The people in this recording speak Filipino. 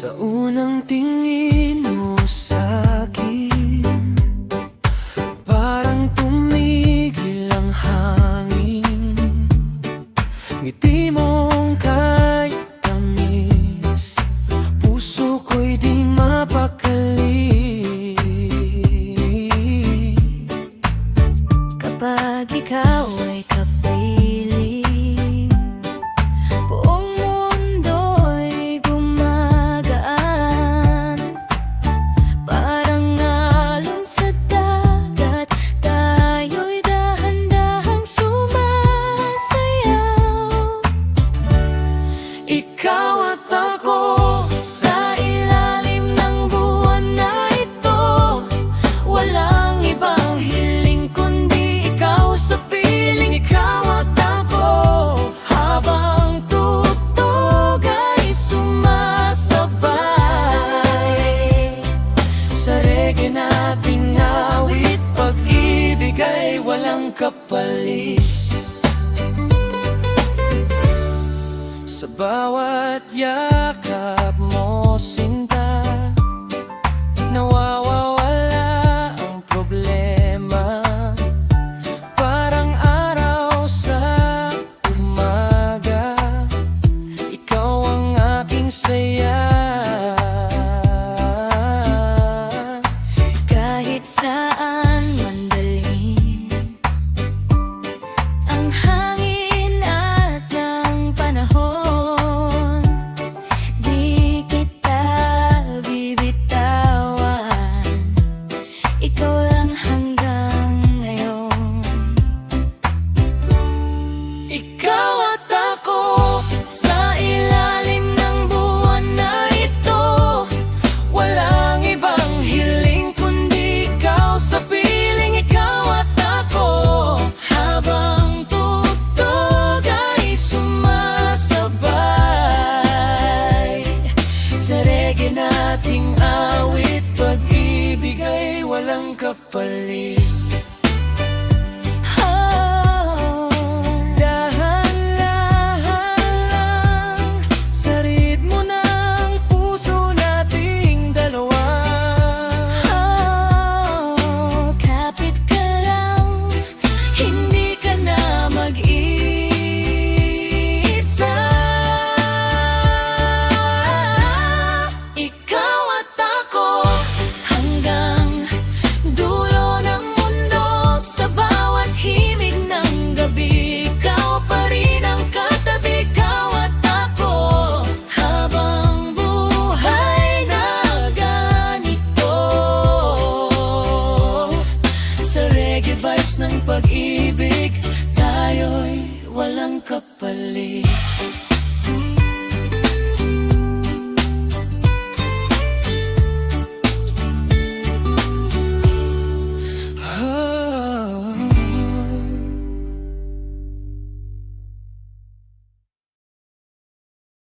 Sa unang tingin mo sa'kin, parang tumigil ang hangin. Ngiti mong kay tamis, puso ko'y di mapakali. Kapag ikaw ay kapiling, buong mundo'y gumagaan. Parang alon sa dagat, tayo'y dahan-dahang sumasayaw. Ikaw at ako sa ilalim ng buwan na ito, walang ibang hiling kundi ikaw sa piling. Ikaw at ako habang tugtog ay sumasabay. Sa reggae nating awit, pag-ibig ay walang kapalit. Sa bawat yakap mo, sinta, nawawala ang problema. Parang araw sa umaga, ikaw ang aking saya. Kahit saan man dalhin ang hangin at ang panahon, di kita bibitawan. Ikaw lang hanggang ngayon. Ikaw at ako sa ilalim ng buwan na ito, walang ibang hiling kundi ikaw sa piling. Ikaw at ako habang tugtog ay sumasabay. Sa reggae nating awit, pag-ibig ay walang kapalit. Dahan-dahan lang sa ritmo ng puso nating dalawa. Kapit ka lang, hindi ka na mag-iisa. Ikaw at ako hanggang dulo ng mundo, sa bawat himig ng gabi, ikaw pa rin ang katabi. Ikaw at ako habang buhay na ganito. Sa reggae vibes ng pag-ibig, tayo'y walang kapalit.